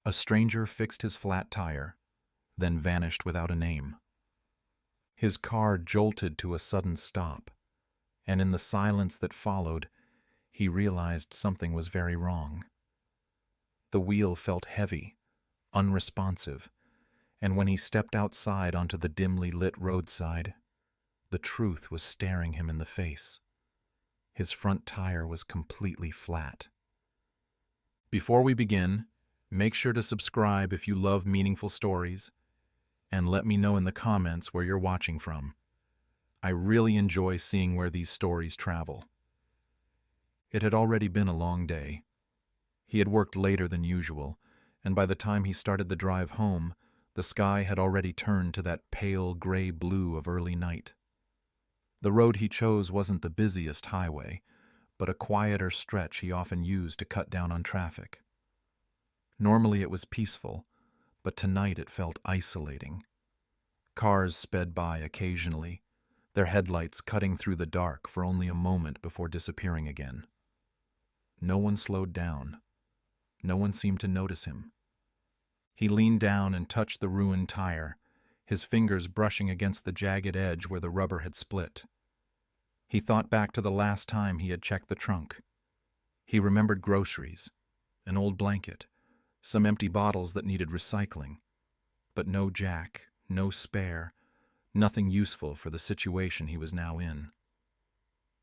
A stranger fixed his flat tire, then vanished without a name. His car jolted to a sudden stop, and in the silence that followed, he realized something was very wrong. The wheel felt heavy, unresponsive, and when he stepped outside onto the dimly lit roadside, the truth was staring him in the face. His front tire was completely flat. Before we begin, make sure to subscribe if you love meaningful stories, and let me know in the comments where you're watching from. I really enjoy seeing where these stories travel. It had already been a long day. He had worked later than usual, and by the time he started the drive home, the sky had already turned to that pale gray blue of early night. The road he chose wasn't the busiest highway, but a quieter stretch he often used to cut down on traffic. Normally it was peaceful, but tonight it felt isolating. Cars sped by occasionally, their headlights cutting through the dark for only a moment before disappearing again. No one slowed down. No one seemed to notice him. He leaned down and touched the ruined tire, his fingers brushing against the jagged edge where the rubber had split. He thought back to the last time he had checked the trunk. He remembered groceries, an old blanket, some empty bottles that needed recycling, but no jack, no spare, nothing useful for the situation he was now in.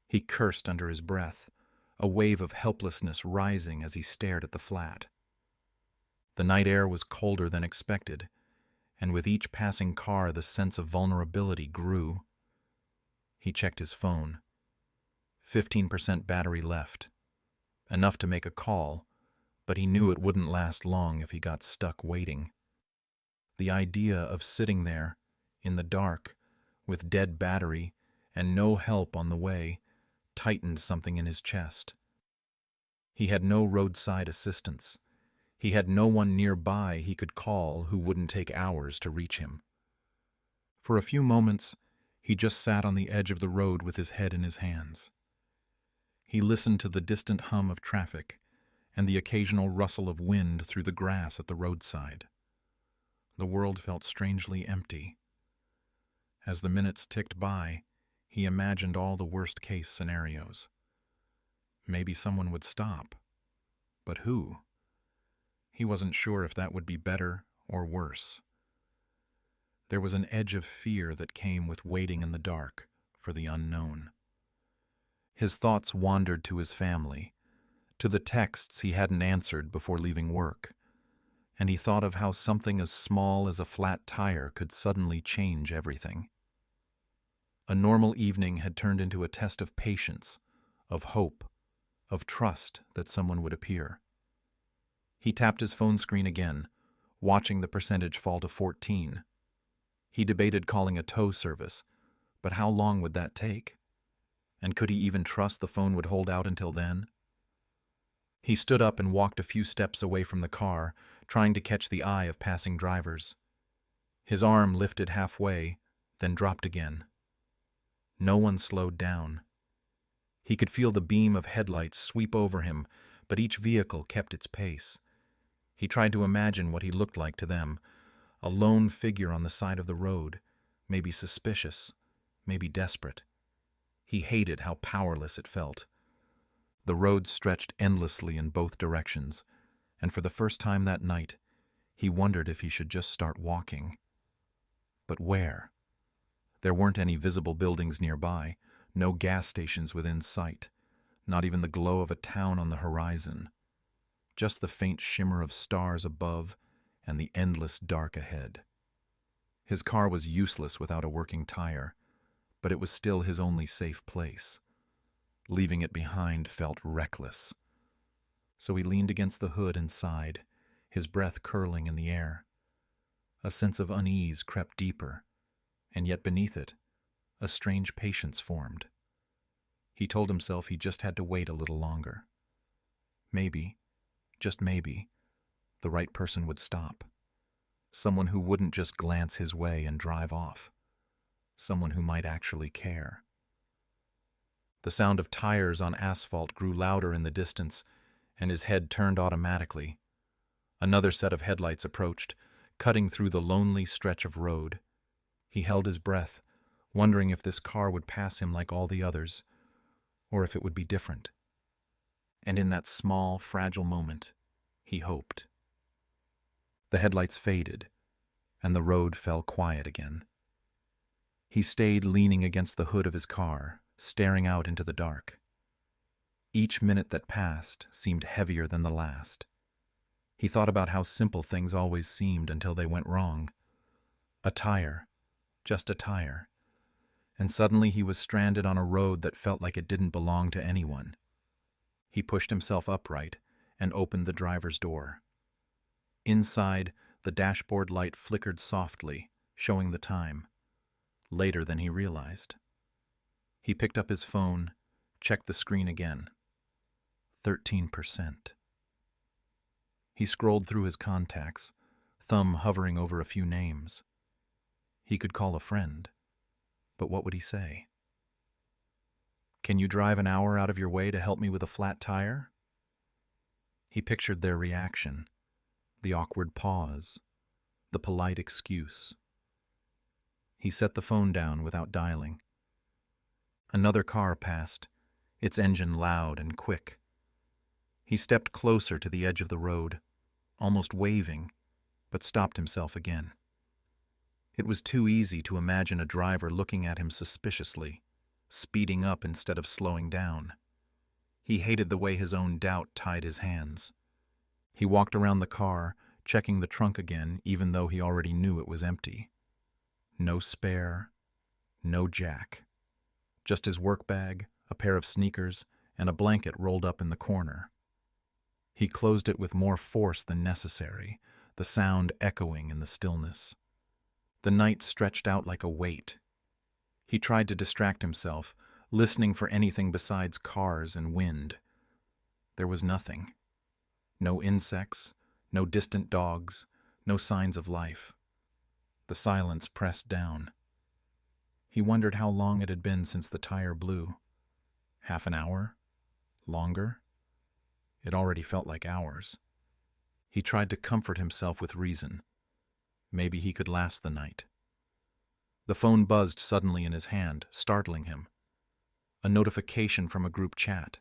He cursed under his breath, a wave of helplessness rising as he stared at the flat. The night air was colder than expected, and with each passing car the sense of vulnerability grew. He checked his phone. 15% battery left. Enough to make a call, but he knew it wouldn't last long if he got stuck waiting. The idea of sitting there, in the dark, with dead battery and no help on the way, tightened something in his chest. He had no roadside assistance. He had no one nearby he could call who wouldn't take hours to reach him. For a few moments, he just sat on the edge of the road with his head in his hands. He listened to the distant hum of traffic and the occasional rustle of wind through the grass at the roadside. The world felt strangely empty. As the minutes ticked by, he imagined all the worst-case scenarios. Maybe someone would stop. But who? He wasn't sure if that would be better or worse. There was an edge of fear that came with waiting in the dark for the unknown. His thoughts wandered to his family, to the texts he hadn't answered before leaving work, and he thought of how something as small as a flat tire could suddenly change everything. A normal evening had turned into a test of patience, of hope, of trust that someone would appear. He tapped his phone screen again, watching the percentage fall to 14. He debated calling a tow service, but how long would that take? And could he even trust the phone would hold out until then? He stood up and walked a few steps away from the car, trying to catch the eye of passing drivers. His arm lifted halfway, then dropped again. No one slowed down. He could feel the beam of headlights sweep over him, but each vehicle kept its pace. He tried to imagine what he looked like to them, a lone figure on the side of the road, maybe suspicious, maybe desperate. He hated how powerless it felt. The road stretched endlessly in both directions, and for the first time that night, he wondered if he should just start walking. But where? There weren't any visible buildings nearby, no gas stations within sight, not even the glow of a town on the horizon. Just the faint shimmer of stars above and the endless dark ahead. His car was useless without a working tire, but it was still his only safe place. Leaving it behind felt reckless. So he leaned against the hood and sighed, his breath curling in the air. A sense of unease crept deeper, and yet beneath it, a strange patience formed. He told himself he just had to wait a little longer. Maybe, just maybe, the right person would stop. Someone who wouldn't just glance his way and drive off. Someone who might actually care. The sound of tires on asphalt grew louder in the distance, and his head turned automatically. Another set of headlights approached, cutting through the lonely stretch of road. He held his breath, wondering if this car would pass him like all the others, or if it would be different. And in that small, fragile moment, he hoped. The headlights faded, and the road fell quiet again. He stayed leaning against the hood of his car, staring out into the dark. Each minute that passed seemed heavier than the last. He thought about how simple things always seemed until they went wrong. A tire, just a tire. And suddenly he was stranded on a road that felt like it didn't belong to anyone. He pushed himself upright and opened the driver's door. Inside, the dashboard light flickered softly, showing the time. Later than he realized. He picked up his phone, checked the screen again. 13%. He scrolled through his contacts, thumb hovering over a few names. He could call a friend, but what would he say? "Can you drive an hour out of your way to help me with a flat tire?" He pictured their reaction, the awkward pause, the polite excuse. He set the phone down without dialing. Another car passed, its engine loud and quick. He stepped closer to the edge of the road, almost waving, but stopped himself again. It was too easy to imagine a driver looking at him suspiciously, speeding up instead of slowing down. He hated the way his own doubt tied his hands. He walked around the car, checking the trunk again, even though he already knew it was empty. No spare, no jack. Just his work bag, a pair of sneakers, and a blanket rolled up in the corner. He closed it with more force than necessary, the sound echoing in the stillness. The night stretched out like a weight. He tried to distract himself, listening for anything besides cars and wind. There was nothing. No insects, no distant dogs, no signs of life. The silence pressed down. He wondered how long it had been since the tire blew. Half an hour? Longer? It already felt like hours. He tried to comfort himself with reason. Maybe he could last the night. The phone buzzed suddenly in his hand, startling him. A notification from a group chat.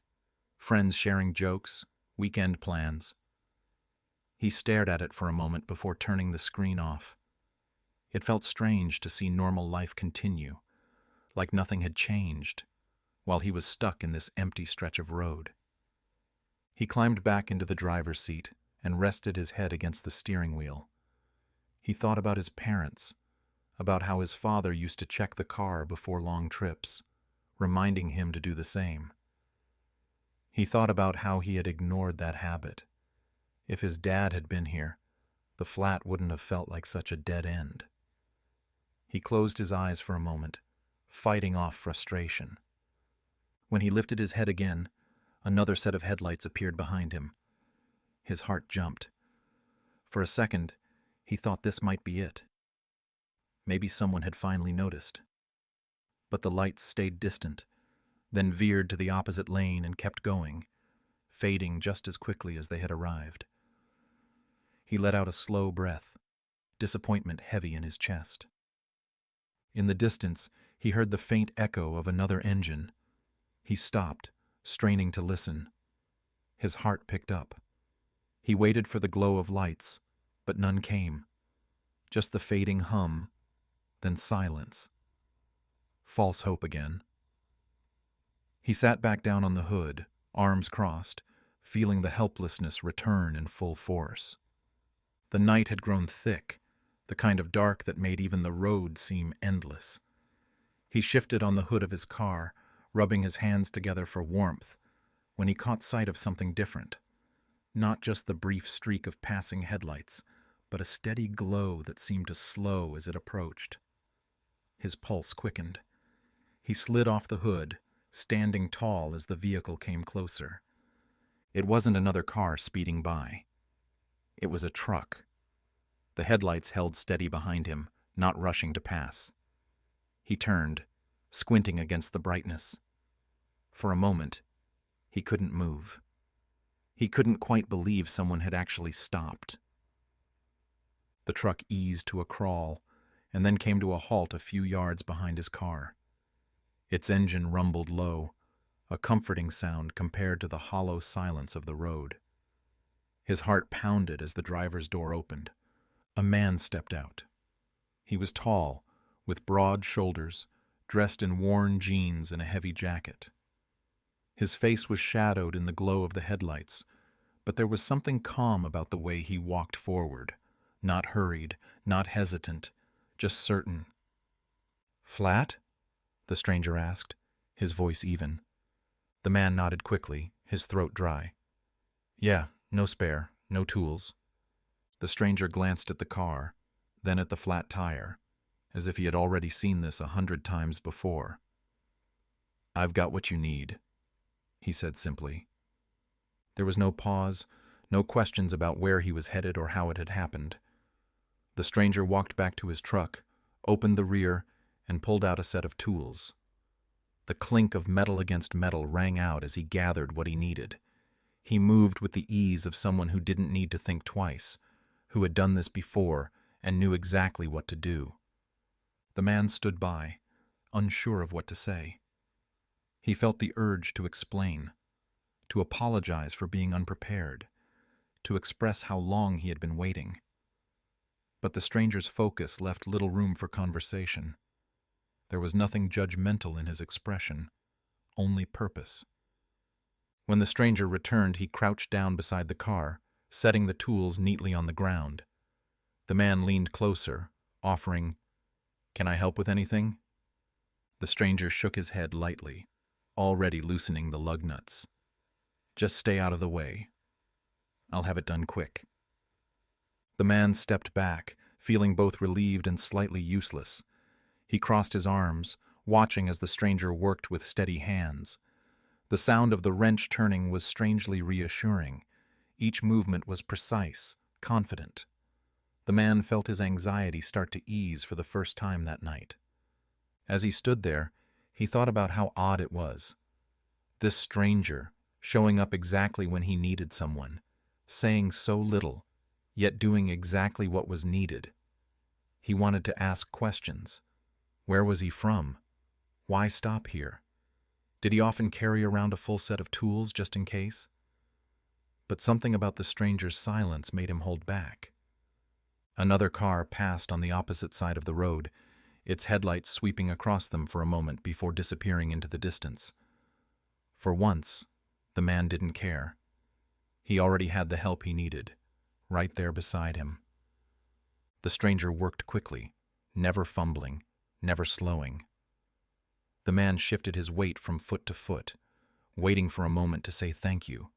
Friends sharing jokes, weekend plans. He stared at it for a moment before turning the screen off. It felt strange to see normal life continue, like nothing had changed, while he was stuck in this empty stretch of road. He climbed back into the driver's seat and rested his head against the steering wheel. He thought about his parents, about how his father used to check the car before long trips, reminding him to do the same. He thought about how he had ignored that habit. If his dad had been here, the flat wouldn't have felt like such a dead end. He closed his eyes for a moment, fighting off frustration. When he lifted his head again, another set of headlights appeared behind him. His heart jumped. For a second, he thought this might be it. Maybe someone had finally noticed. But the lights stayed distant, then veered to the opposite lane and kept going, fading just as quickly as they had arrived. He let out a slow breath, disappointment heavy in his chest. In the distance, he heard the faint echo of another engine. He stopped, straining to listen. His heart picked up. He waited for the glow of lights, but none came. Just the fading hum, then silence. False hope again. He sat back down on the hood, arms crossed, feeling the helplessness return in full force. The night had grown thick, the kind of dark that made even the road seem endless. He shifted on the hood of his car, rubbing his hands together for warmth, when he caught sight of something different. Not just the brief streak of passing headlights, but a steady glow that seemed to slow as it approached. His pulse quickened. He slid off the hood, standing tall as the vehicle came closer. It wasn't another car speeding by. It was a truck. The headlights held steady behind him, not rushing to pass. He turned, squinting against the brightness. For a moment, he couldn't move. He couldn't quite believe someone had actually stopped, The truck eased to a crawl, and then came to a halt a few yards behind his car. Its engine rumbled low, a comforting sound compared to the hollow silence of the road. His heart pounded as the driver's door opened. A man stepped out. He was tall, with broad shoulders, dressed in worn jeans and a heavy jacket. His face was shadowed in the glow of the headlights, but there was something calm about the way he walked forward, not hurried, not hesitant, just certain. "Flat?" the stranger asked, his voice even. The man nodded quickly, his throat dry. "Yeah, no spare, no tools." The stranger glanced at the car, then at the flat tire, as if he had already seen this 100 times before. "I've got what you need," he said simply. There was no pause, no questions about where he was headed or how it had happened. The stranger walked back to his truck, opened the rear, and pulled out a set of tools. The clink of metal against metal rang out as he gathered what he needed. He moved with the ease of someone who didn't need to think twice, who had done this before and knew exactly what to do. The man stood by, unsure of what to say. He felt the urge to explain, to apologize for being unprepared, to express how long he had been waiting. But the stranger's focus left little room for conversation. There was nothing judgmental in his expression, only purpose. When the stranger returned, he crouched down beside the car, setting the tools neatly on the ground. The man leaned closer, offering, "Can I help with anything?" The stranger shook his head lightly, already loosening the lug nuts. "Just stay out of the way. I'll have it done quick." The man stepped back, feeling both relieved and slightly useless. He crossed his arms, watching as the stranger worked with steady hands. The sound of the wrench turning was strangely reassuring. Each movement was precise, confident. The man felt his anxiety start to ease for the first time that night. As he stood there, he thought about how odd it was. This stranger, showing up exactly when he needed someone, saying so little, yet doing exactly what was needed. He wanted to ask questions. Where was he from? Why stop here? Did he often carry around a full set of tools just in case? But something about the stranger's silence made him hold back. Another car passed on the opposite side of the road, its headlights sweeping across them for a moment before disappearing into the distance. For once, the man didn't care. He already had the help he needed, right there beside him. The stranger worked quickly, never fumbling, never slowing. The man shifted his weight from foot to foot, waiting for a moment to say thank you.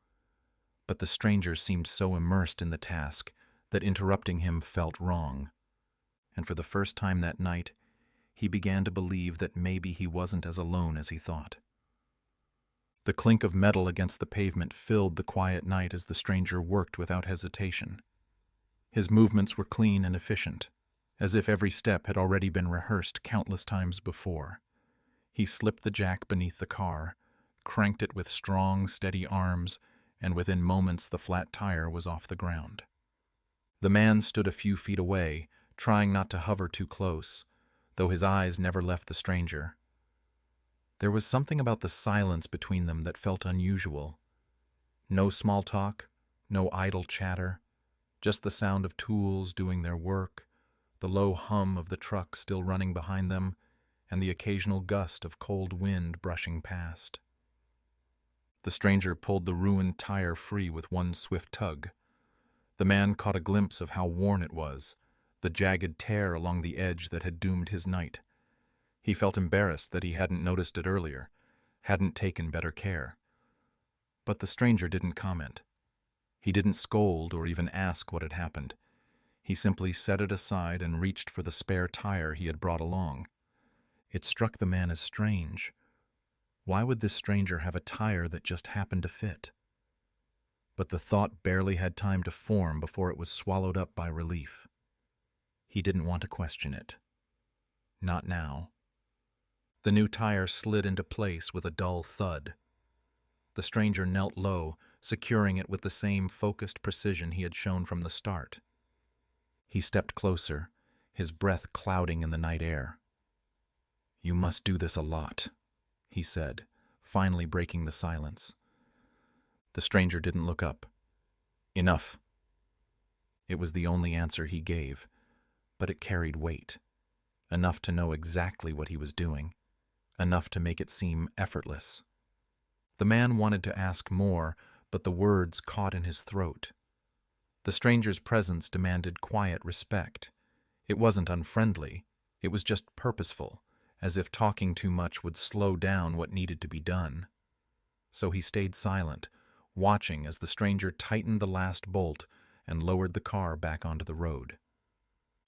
But the stranger seemed so immersed in the task that interrupting him felt wrong. And for the first time that night, he began to believe that maybe he wasn't as alone as he thought. The clink of metal against the pavement filled the quiet night as the stranger worked without hesitation. His movements were clean and efficient, as if every step had already been rehearsed countless times before. He slipped the jack beneath the car, cranked it with strong, steady arms, and within moments the flat tire was off the ground. The man stood a few feet away, trying not to hover too close, though his eyes never left the stranger. There was something about the silence between them that felt unusual. No small talk, no idle chatter, just the sound of tools doing their work, the low hum of the truck still running behind them, and the occasional gust of cold wind brushing past. The stranger pulled the ruined tire free with one swift tug. The man caught a glimpse of how worn it was, the jagged tear along the edge that had doomed his night. He felt embarrassed that he hadn't noticed it earlier, hadn't taken better care. But the stranger didn't comment. He didn't scold or even ask what had happened. He simply set it aside and reached for the spare tire he had brought along. It struck the man as strange. Why would this stranger have a tire that just happened to fit? But the thought barely had time to form before it was swallowed up by relief. He didn't want to question it. Not now. The new tire slid into place with a dull thud. The stranger knelt low, securing it with the same focused precision he had shown from the start. He stepped closer, his breath clouding in the night air. "You must do this a lot," he said, finally breaking the silence. The stranger didn't look up. "Enough." It was the only answer he gave, but it carried weight. Enough to know exactly what he was doing, enough to make it seem effortless. The man wanted to ask more, but the words caught in his throat. The stranger's presence demanded quiet respect. It wasn't unfriendly, it was just purposeful, as if talking too much would slow down what needed to be done. So he stayed silent, watching as the stranger tightened the last bolt and lowered the car back onto the road.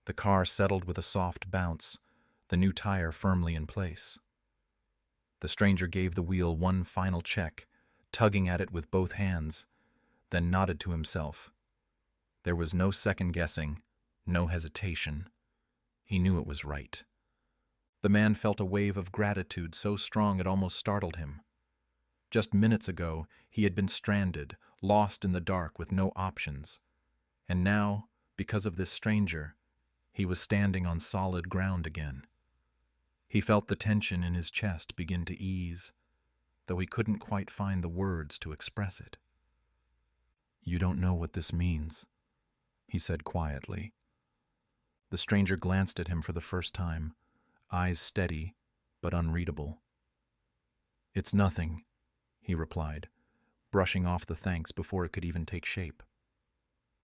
The car settled with a soft bounce, the new tire firmly in place. The stranger gave the wheel one final check, tugging at it with both hands, then nodded to himself. There was no second guessing, no hesitation. He knew it was right. The man felt a wave of gratitude so strong it almost startled him. Just minutes ago, he had been stranded, lost in the dark with no options. And now, because of this stranger, he was standing on solid ground again. He felt the tension in his chest begin to ease, though he couldn't quite find the words to express it. "You don't know what this means," he said quietly. The stranger glanced at him for the first time, eyes steady but unreadable. "It's nothing," he replied, brushing off the thanks before it could even take shape.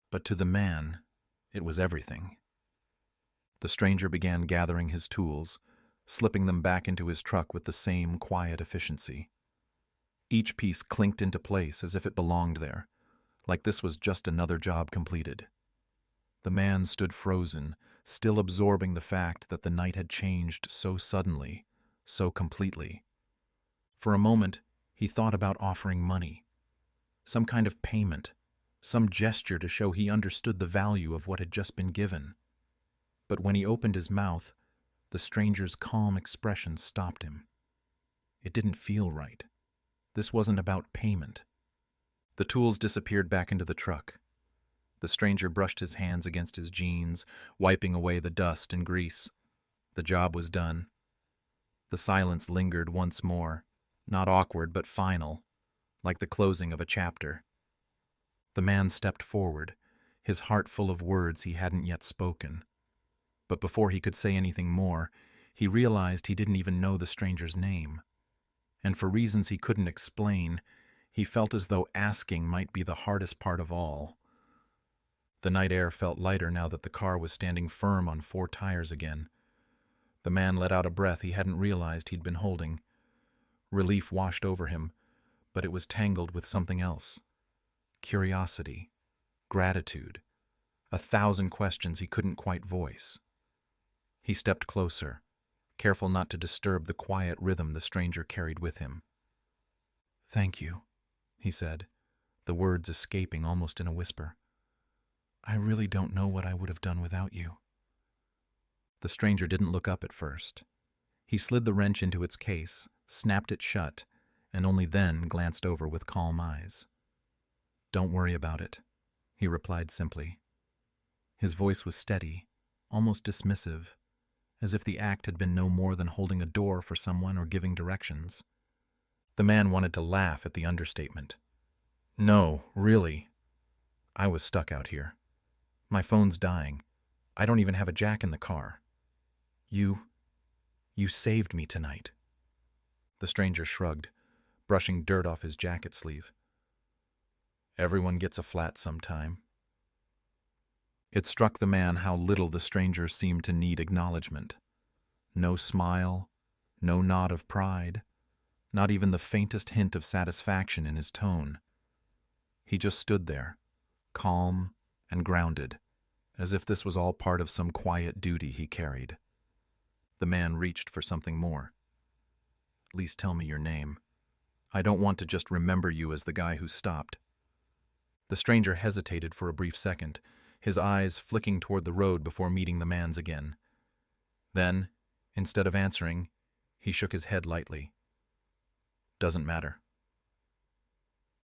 But to the man, it was everything. The stranger began gathering his tools, slipping them back into his truck with the same quiet efficiency. Each piece clinked into place as if it belonged there, like this was just another job completed. The man stood frozen, still absorbing the fact that the night had changed so suddenly, so completely. For a moment, he thought about offering money, some kind of payment, some gesture to show he understood the value of what had just been given. But when he opened his mouth, the stranger's calm expression stopped him. It didn't feel right. This wasn't about payment. The tools disappeared back into the truck. The stranger brushed his hands against his jeans, wiping away the dust and grease. The job was done. The silence lingered once more, not awkward but final, like the closing of a chapter. The man stepped forward, his heart full of words he hadn't yet spoken. But before he could say anything more, he realized he didn't even know the stranger's name. And for reasons he couldn't explain, he felt as though asking might be the hardest part of all. The night air felt lighter now that the car was standing firm on 4 tires again. The man let out a breath he hadn't realized he'd been holding. Relief washed over him, but it was tangled with something else. Curiosity, gratitude, 1,000 questions he couldn't quite voice. He stepped closer, careful not to disturb the quiet rhythm the stranger carried with him. "Thank you," he said, the words escaping almost in a whisper. "I really don't know what I would have done without you." The stranger didn't look up at first. He slid the wrench into its case, snapped it shut, and only then glanced over with calm eyes. "Don't worry about it," he replied simply. His voice was steady, almost dismissive, as if the act had been no more than holding a door for someone or giving directions. The man wanted to laugh at the understatement. "No, really. I was stuck out here. My phone's dying. I don't even have a jack in the car. You saved me tonight." The stranger shrugged, brushing dirt off his jacket sleeve. "Everyone gets a flat sometime." It struck the man how little the stranger seemed to need acknowledgement. No smile, no nod of pride, not even the faintest hint of satisfaction in his tone. He just stood there, calm and grounded, as if this was all part of some quiet duty he carried. The man reached for something more. "At least tell me your name. I don't want to just remember you as the guy who stopped." The stranger hesitated for a brief second, his eyes flicking toward the road before meeting the man's again. Then, instead of answering, he shook his head lightly. "Doesn't matter."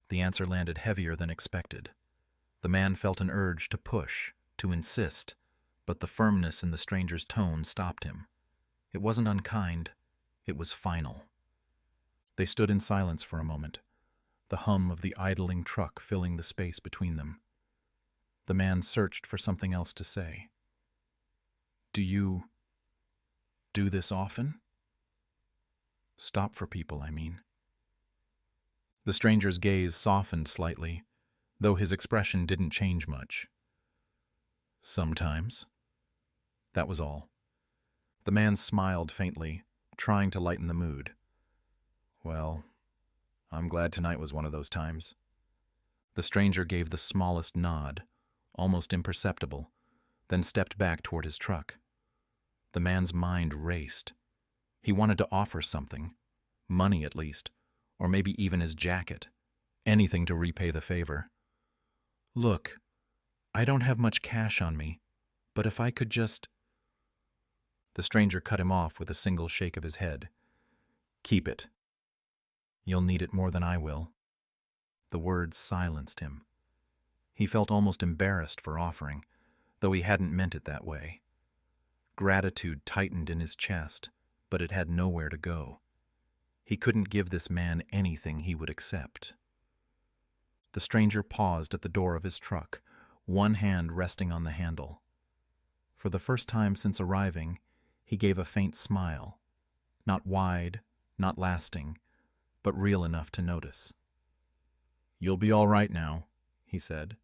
The answer landed heavier than expected. The man felt an urge to push, to insist, but the firmness in the stranger's tone stopped him. It wasn't unkind, it was final. They stood in silence for a moment, the hum of the idling truck filling the space between them. The man searched for something else to say. "Do you do this often? Stop for people, I mean." The stranger's gaze softened slightly, though his expression didn't change much. "Sometimes." That was all. The man smiled faintly, trying to lighten the mood. "Well, I'm glad tonight was one of those times." The stranger gave the smallest nod, almost imperceptible, then stepped back toward his truck. The man's mind raced. He wanted to offer something, money at least, or maybe even his jacket, anything to repay the favor. "Look, I don't have much cash on me, but if I could just—" The stranger cut him off with a single shake of his head. "Keep it. You'll need it more than I will." The words silenced him. He felt almost embarrassed for offering, though he hadn't meant it that way. Gratitude tightened in his chest, but it had nowhere to go. He couldn't give this man anything he would accept. The stranger paused at the door of his truck, one hand resting on the handle. For the first time since arriving, he gave a faint smile, not wide, not lasting, but real enough to notice. "You'll be all right now," he said.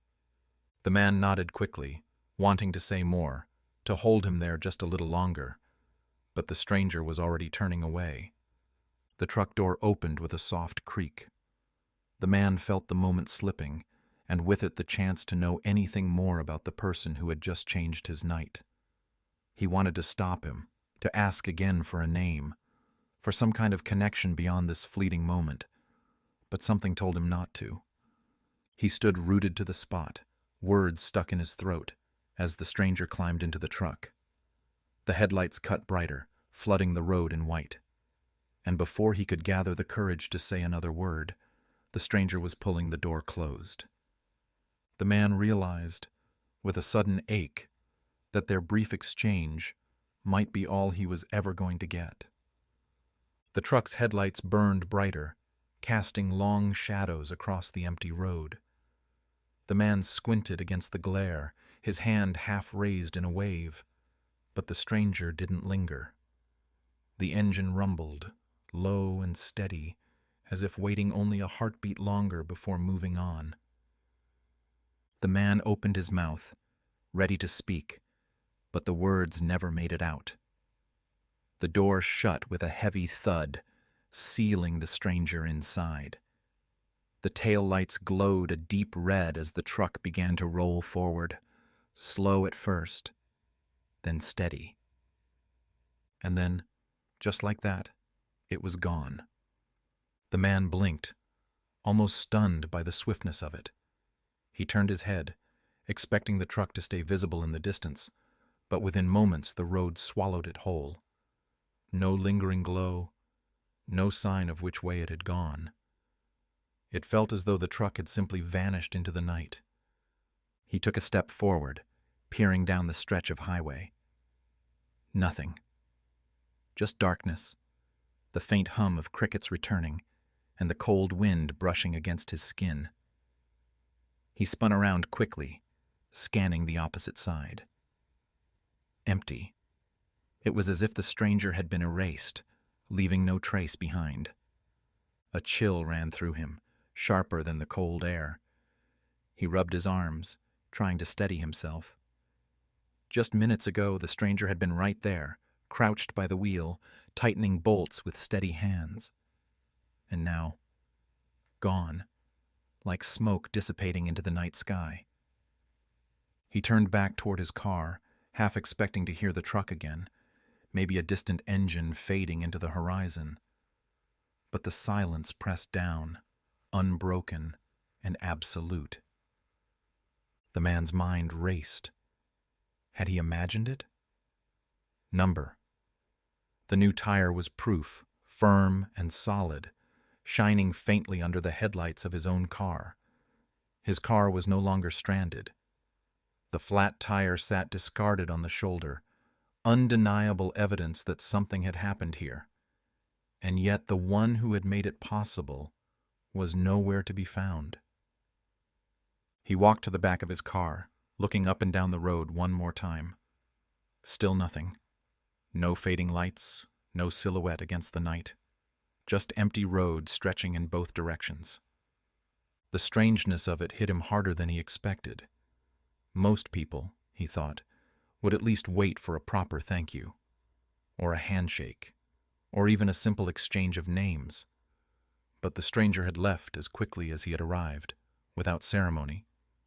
The man nodded quickly, wanting to say more, to hold him there just a little longer, but the stranger was already turning away. The truck door opened with a soft creak. The man felt the moment slipping, and with it the chance to know anything more about the person who had just changed his night. He wanted to stop him, to ask again for a name, for some kind of connection beyond this fleeting moment, but something told him not to. He stood rooted to the spot, words stuck in his throat, as the stranger climbed into the truck. The headlights cut brighter, flooding the road in white. And before he could gather the courage to say another word, the stranger was pulling the door closed. The man realized, with a sudden ache, that their brief exchange might be all he was ever going to get. The truck's headlights burned brighter, casting long shadows across the empty road. The man squinted against the glare, his hand half raised in a wave, but the stranger didn't linger. The engine rumbled, low and steady, as if waiting only a heartbeat longer before moving on. The man opened his mouth, ready to speak, but the words never made it out. The door shut with a heavy thud, sealing the stranger inside. The taillights glowed a deep red as the truck began to roll forward, slow at first, then steady. And then, just like that, it was gone. The man blinked, almost stunned by the swiftness of it. He turned his head, expecting the truck to stay visible in the distance, but within moments the road swallowed it whole. No lingering glow, no sign of which way it had gone. It felt as though the truck had simply vanished into the night. He took a step forward, peering down the stretch of highway. Nothing. Just darkness, the faint hum of crickets returning, and the cold wind brushing against his skin. He spun around quickly, scanning the opposite side. Empty. It was as if the stranger had been erased, leaving no trace behind. A chill ran through him, sharper than the cold air. He rubbed his arms, trying to steady himself. Just minutes ago, the stranger had been right there, crouched by the wheel, tightening bolts with steady hands. And now, gone, like smoke dissipating into the night sky. He turned back toward his car, half expecting to hear the truck again, maybe a distant engine fading into the horizon. But the silence pressed down, unbroken and absolute. The man's mind raced. Had he imagined it? Number. The new tire was proof, firm and solid, shining faintly under the headlights of his own car. His car was no longer stranded. The flat tire sat discarded on the shoulder, undeniable evidence that something had happened here. And yet the one who had made it possible was nowhere to be found. He walked to the back of his car, looking up and down the road one more time. Still nothing. No fading lights, no silhouette against the night. Just empty road stretching in both directions. The strangeness of it hit him harder than he expected. Most people, he thought, would at least wait for a proper thank you, or a handshake, or even a simple exchange of names. But the stranger had left as quickly as he had arrived, without ceremony,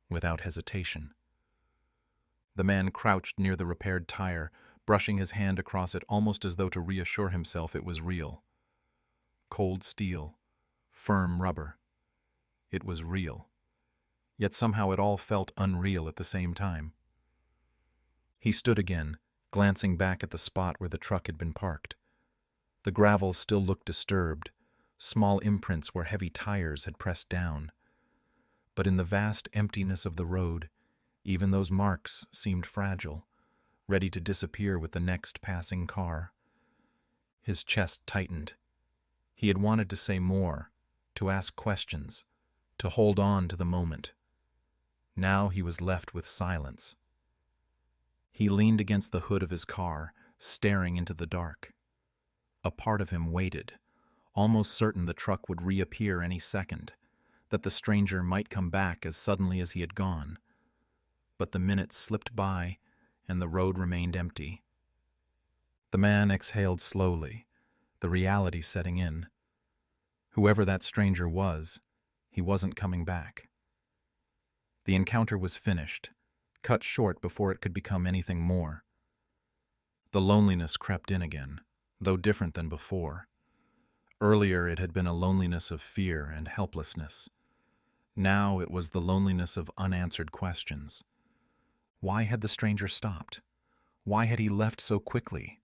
without hesitation. The man crouched near the repaired tire, brushing his hand across it almost as though to reassure himself it was real. Cold steel, firm rubber. It was real. Yet somehow it all felt unreal at the same time. He stood again, glancing back at the spot where the truck had been parked. The gravel still looked disturbed, small imprints where heavy tires had pressed down. But in the vast emptiness of the road, even those marks seemed fragile, ready to disappear with the next passing car. His chest tightened. He had wanted to say more, to ask questions, to hold on to the moment. Now he was left with silence. He leaned against the hood of his car, staring into the dark. A part of him waited, almost certain the truck would reappear any second, that the stranger might come back as suddenly as he had gone. But the minutes slipped by, and the road remained empty. The man exhaled slowly, the reality setting in. Whoever that stranger was, he wasn't coming back. The encounter was finished, cut short before it could become anything more. The loneliness crept in again, though different than before. Earlier it had been a loneliness of fear and helplessness. Now it was the loneliness of unanswered questions. Why had the stranger stopped? Why had he left so quickly?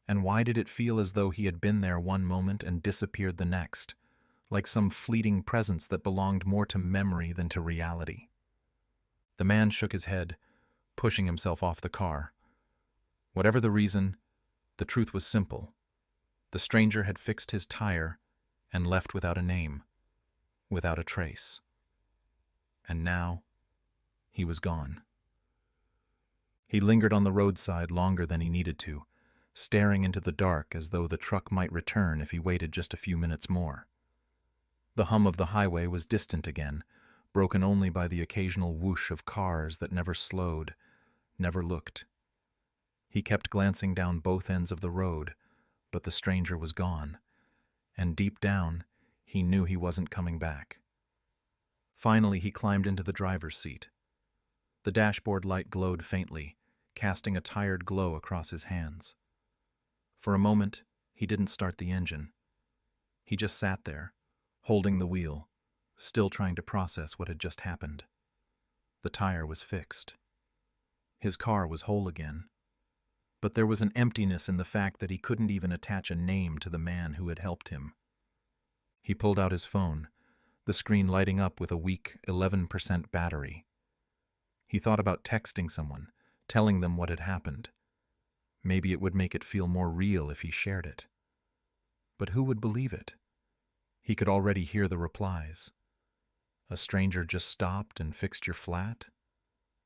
And why did it feel as though he had been there one moment and disappeared the next, like some fleeting presence that belonged more to memory than to reality? The man shook his head, pushing himself off the car. Whatever the reason, the truth was simple. The stranger had fixed his tire and left without a name, without a trace. And now, he was gone. He lingered on the roadside longer than he needed to, staring into the dark as though the truck might return if he waited just a few minutes more. The hum of the highway was distant again, broken only by the occasional whoosh of cars that never slowed, never looked. He kept glancing down both ends of the road, but the stranger was gone, and deep down, he knew he wasn't coming back. Finally, he climbed into the driver's seat. The dashboard light glowed faintly, casting a tired glow across his hands. For a moment, he didn't start the engine. He just sat there, holding the wheel, still trying to process what had just happened. The tire was fixed. His car was whole again. But there was an emptiness in the fact that he couldn't even attach a name to the man who had helped him. He pulled out his phone, the screen lighting up with a weak 11% battery. He thought about texting someone, telling them what had happened. Maybe it would make it feel more real if he shared it. But who would believe it? He could already hear the replies. A stranger just stopped and fixed your flat?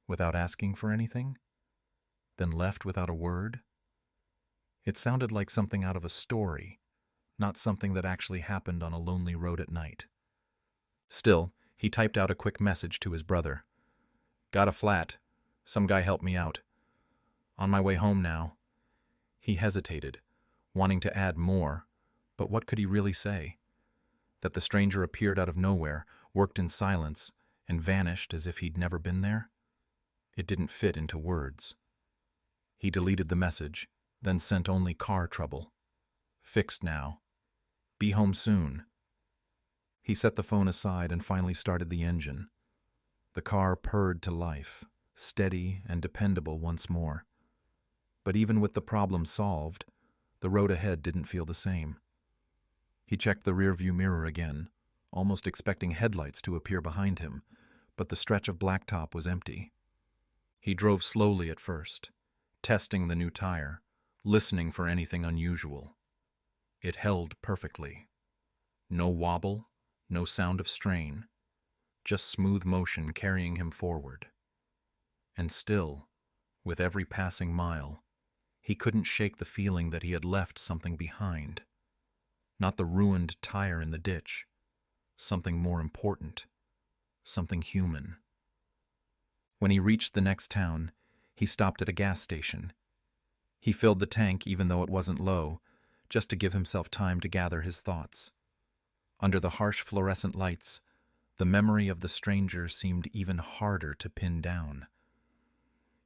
Without asking for anything? Then left without a word? It sounded like something out of a story, not something that actually happened on a lonely road at night. Still, he typed out a quick message to his brother. Got a flat. Some guy helped me out. On my way home now. He hesitated, wanting to add more, but what could he really say? That the stranger appeared out of nowhere, worked in silence, and vanished as if he'd never been there? It didn't fit into words. He deleted the message, then sent only car trouble. Fixed now. Be home soon. He set the phone aside and finally started the engine. The car purred to life, steady and dependable once more. But even with the problem solved, the road ahead didn't feel the same. He checked the rearview mirror again, almost expecting headlights to appear behind him, but the stretch of blacktop was empty. He drove slowly at first, testing the new tire, listening for anything unusual. It held perfectly. No wobble, no sound of strain, just smooth motion carrying him forward. And still, with every passing mile, he couldn't shake the feeling that he had left something behind. Not the ruined tire in the ditch. Something more important. Something human. When he reached the next town, he stopped at a gas station. He filled the tank even though it wasn't low, just to give himself time to gather his thoughts. Under the harsh fluorescent lights, the memory of the stranger seemed even harder to pin down.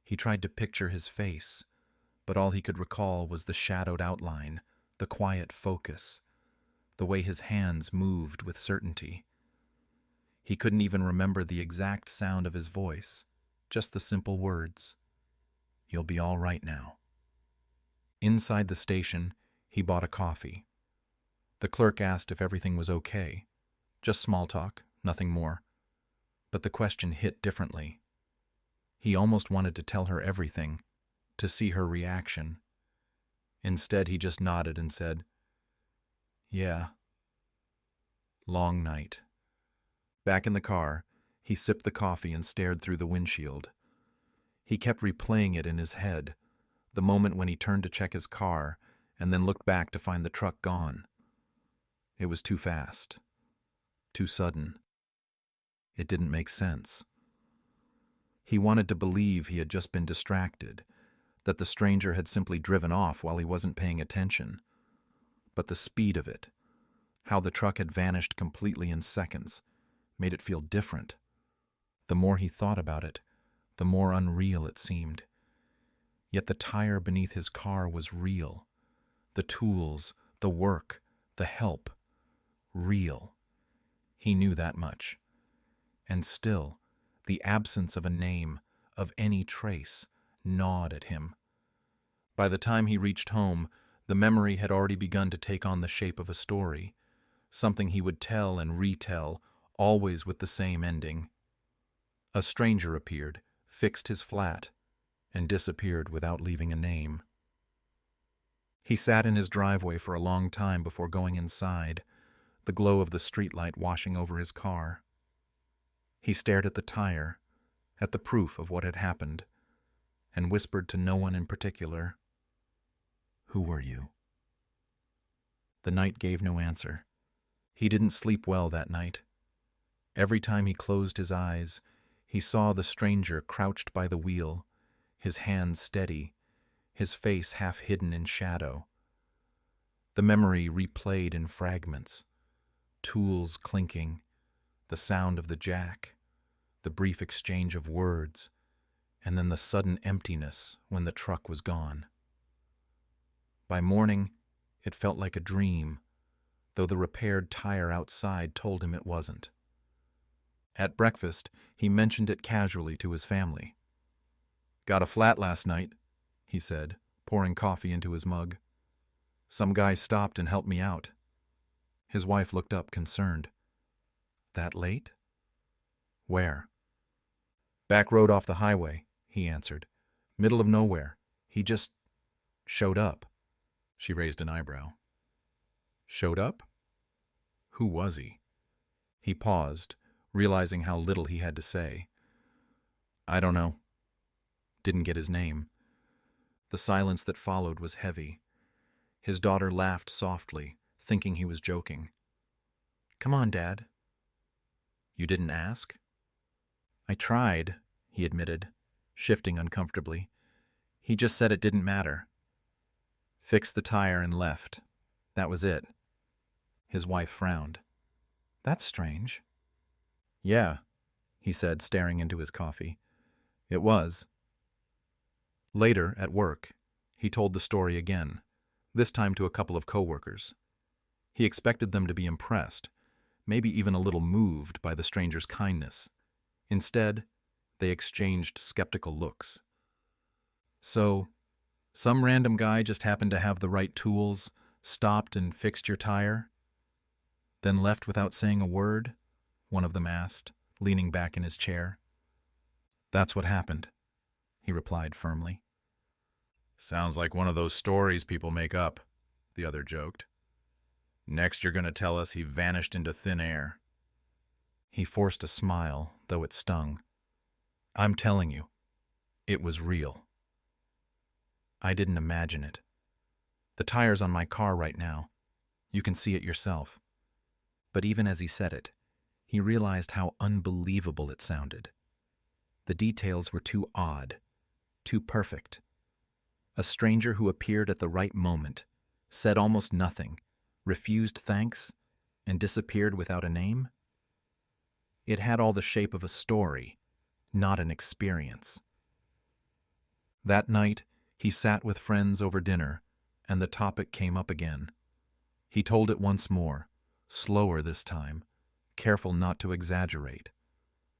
He tried to picture his face, but all he could recall was the shadowed outline, the quiet focus, the way his hands moved with certainty. He couldn't even remember the exact sound of his voice, just the simple words, "You'll be all right now." Inside the station, he bought a coffee. The clerk asked if everything was okay. Just small talk, nothing more. But the question hit differently. He almost wanted to tell her everything, to see her reaction. Instead, he just nodded and said, "Yeah." Long night. Back in the car, he sipped the coffee and stared through the windshield. He kept replaying it in his head, the moment when he turned to check his car and then looked back to find the truck gone. It was too fast. Too sudden. It didn't make sense. He wanted to believe he had just been distracted, that the stranger had simply driven off while he wasn't paying attention. But the speed of it, how the truck had vanished completely in seconds, made it feel different. The more he thought about it, the more unreal it seemed. Yet the tire beneath his car was real. The tools, the work, the help. Real. He knew that much. And still, the absence of a name, of any trace, gnawed at him. By the time he reached home, the memory had already begun to take on the shape of a story, something he would tell and retell, always with the same ending. A stranger appeared, fixed his flat, and disappeared without leaving a name. He sat in his driveway for a long time before going inside, the glow of the streetlight washing over his car. He stared at the tire, at the proof of what had happened, and whispered to no one in particular, "Who were you?" The night gave no answer. He didn't sleep well that night. Every time he closed his eyes, he saw the stranger crouched by the wheel, his hands steady, his face half hidden in shadow. The memory replayed in fragments, tools clinking, the sound of the jack, the brief exchange of words, and then the sudden emptiness when the truck was gone. By morning, it felt like a dream, though the repaired tire outside told him it wasn't. At breakfast, he mentioned it casually to his family. "Got a flat last night," he said, pouring coffee into his mug. "Some guy stopped and helped me out." His wife looked up, concerned. "That late?" "Where?" "Back road off the highway," he answered. "Middle of nowhere. He just showed up." She raised an eyebrow. "Showed up? Who was he?" He paused, realizing how little he had to say. "I don't know. Didn't get his name." The silence that followed was heavy. His daughter laughed softly, thinking he was joking. "Come on, Dad." "You didn't ask?" "I tried," he admitted, shifting uncomfortably. "He just said it didn't matter." Fixed the tire and left. That was it. His wife frowned. "That's strange." "Yeah," he said, staring into his coffee. "It was." Later, at work, he told the story again, this time to a couple of coworkers. He expected them to be impressed, maybe even a little moved by the stranger's kindness. Instead, they exchanged skeptical looks. "So, some random guy just happened to have the right tools, stopped and fixed your tire, then left without saying a word?" one of them asked, leaning back in his chair. "That's what happened." he replied firmly. Sounds like one of those stories people make up, the other joked. Next you're going to tell us he vanished into thin air. He forced a smile, though it stung. I'm telling you, it was real. I didn't imagine it. The tire's on my car right now. You can see it yourself. But even as he said it, he realized how unbelievable it sounded. The details were too odd, too perfect. A stranger who appeared at the right moment, said almost nothing, refused thanks, and disappeared without a name? It had all the shape of a story, not an experience. That night, he sat with friends over dinner, and the topic came up again. He told it once more, slower this time, careful not to exaggerate.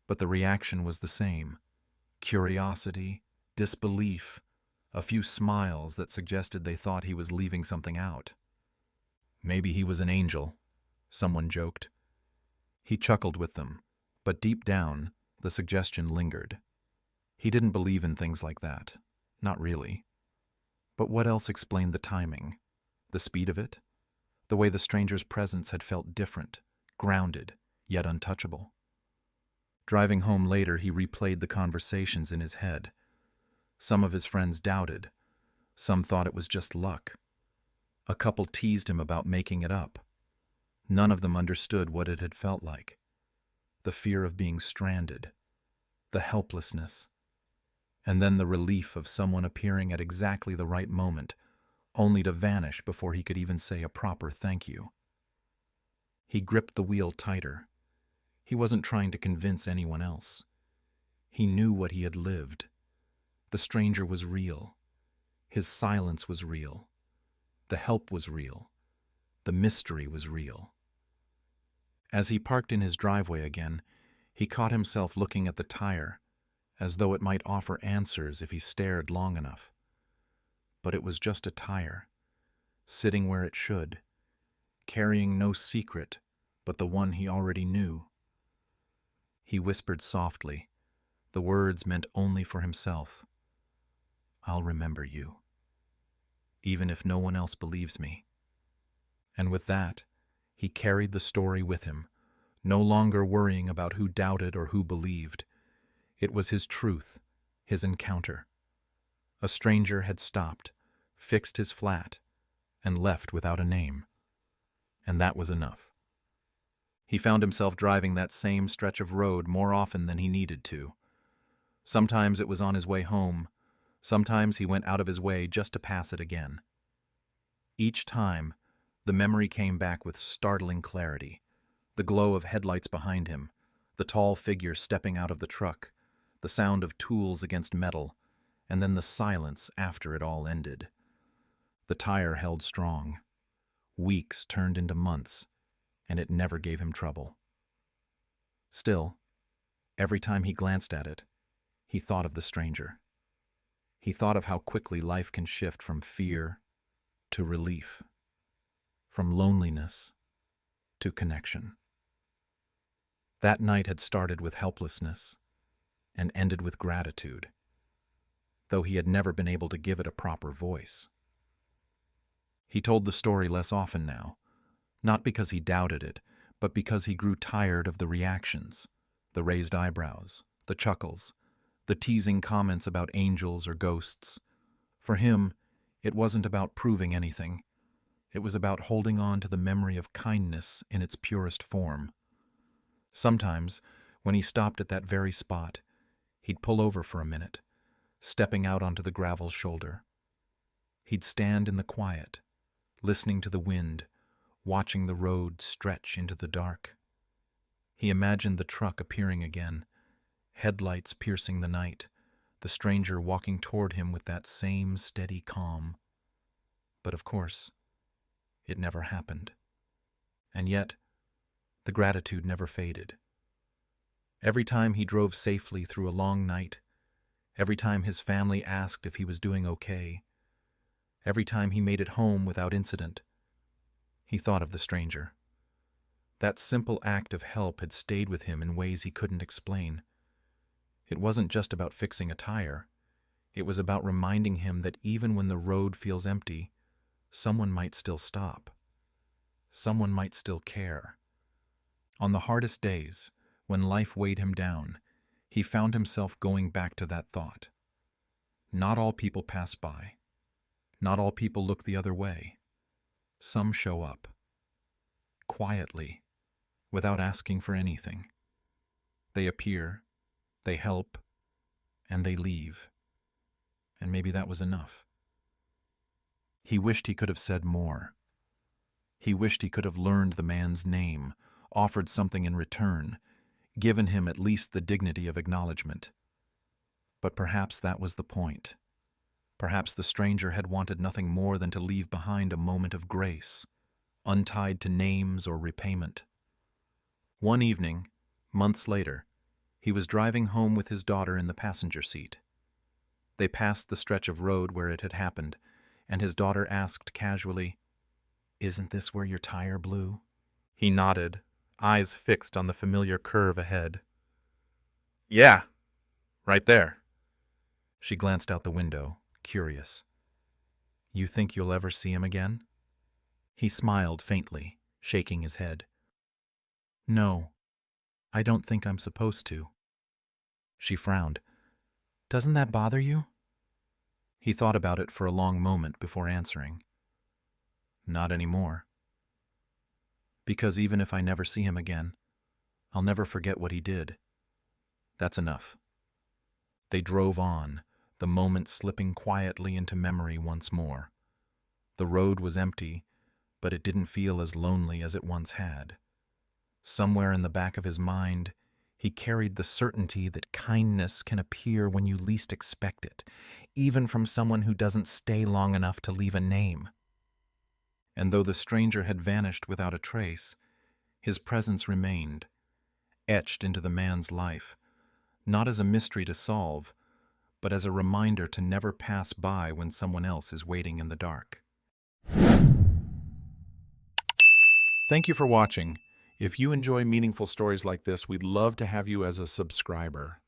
But the reaction was the same. Curiosity, disbelief, a few smiles that suggested they thought he was leaving something out. Maybe he was an angel, someone joked. He chuckled with them, but deep down, the suggestion lingered. He didn't believe in things like that. Not really. But what else explained the timing? The speed of it? The way the stranger's presence had felt different, grounded, yet untouchable. Driving home later, he replayed the conversations in his head. Some of his friends doubted. Some thought it was just luck. A couple teased him about making it up. None of them understood what it had felt like. The fear of being stranded. The helplessness. And then the relief of someone appearing at exactly the right moment, only to vanish before he could even say a proper thank you. He gripped the wheel tighter. He wasn't trying to convince anyone else. He knew what he had lived. The stranger was real. His silence was real. The help was real. The mystery was real. As he parked in his driveway again, he caught himself looking at the tire, as though it might offer answers if he stared long enough. But it was just a tire, sitting where it should, carrying no secret but the one he already knew. He whispered softly, the words meant only for himself. I'll remember you, even if no one else believes me. And with that, he carried the story with him, no longer worrying about who doubted or who believed. It was his truth, his encounter. A stranger had stopped, fixed his flat, and left without a name. And that was enough. He found himself driving that same stretch of road more often than he needed to. Sometimes it was on his way home. Sometimes he went out of his way just to pass it again. Each time, the memory came back with startling clarity. The glow of headlights behind him, the tall figure stepping out of the truck, the sound of tools against metal, and then the silence after it all ended. The tire held strong. Weeks turned into months, and it never gave him trouble. Still, every time he glanced at it, he thought of the stranger. He thought of how quickly life can shift from fear to relief, from loneliness to connection. That night had started with helplessness and ended with gratitude, though he had never been able to give it a proper voice. He told the story less often now, not because he doubted it, but because he grew tired of the reactions, the raised eyebrows, the chuckles, the teasing comments about angels or ghosts. For him, it wasn't about proving anything. It was about holding on to the memory of kindness in its purest form. Sometimes, when he stopped at that very spot, he'd pull over for a minute, stepping out onto the gravel shoulder. He'd stand in the quiet, listening to the wind, watching the road stretch into the dark. He imagined the truck appearing again, headlights piercing the night, the stranger walking toward him with that same steady calm. But of course, it never happened. And yet, the gratitude never faded. Every time he drove safely through a long night, every time his family asked if he was doing okay, every time he made it home without incident, he thought of the stranger. That simple act of help had stayed with him in ways he couldn't explain. It wasn't just about fixing a tire. It was about reminding him that even when the road feels empty, someone might still stop. Someone might still care. On the hardest days, when life weighed him down, he found himself going back to that thought. Not all people pass by. Not all people look the other way. Some show up. Quietly, without asking for anything. They appear, they help, and they leave. And maybe that was enough. He wished he could have said more. He wished he could have learned the man's name, offered something in return, given him at least the dignity of acknowledgement. But perhaps that was the point. Perhaps the stranger had wanted nothing more than to leave behind a moment of grace, untied to names or repayment. One evening, months later, he was driving home with his daughter in the passenger seat. They passed the stretch of road where it had happened, and his daughter asked casually, "Isn't this where your tire blew?" He nodded, eyes fixed on the familiar curve ahead. "Yeah, right there." She glanced out the window, curious. "You think you'll ever see him again?" He smiled faintly, shaking his head. "No, I don't think I'm supposed to." She frowned. "Doesn't that bother you?" He thought about it for a long moment before answering. "Not anymore. Because even if I never see him again, I'll never forget what he did. That's enough." They drove on, the moment slipping quietly into memory once more. The road was empty, but it didn't feel as lonely as it once had. Somewhere in the back of his mind, he carried the certainty that kindness can appear when you least expect it, even from someone who doesn't stay long enough to leave a name. And though the stranger had vanished without a trace, his presence remained, etched into the man's life, not as a mystery to solve, but as a reminder to never pass by when someone else is waiting in the dark. Thank you for watching. If you enjoy meaningful stories like this, we'd love to have you as a subscriber.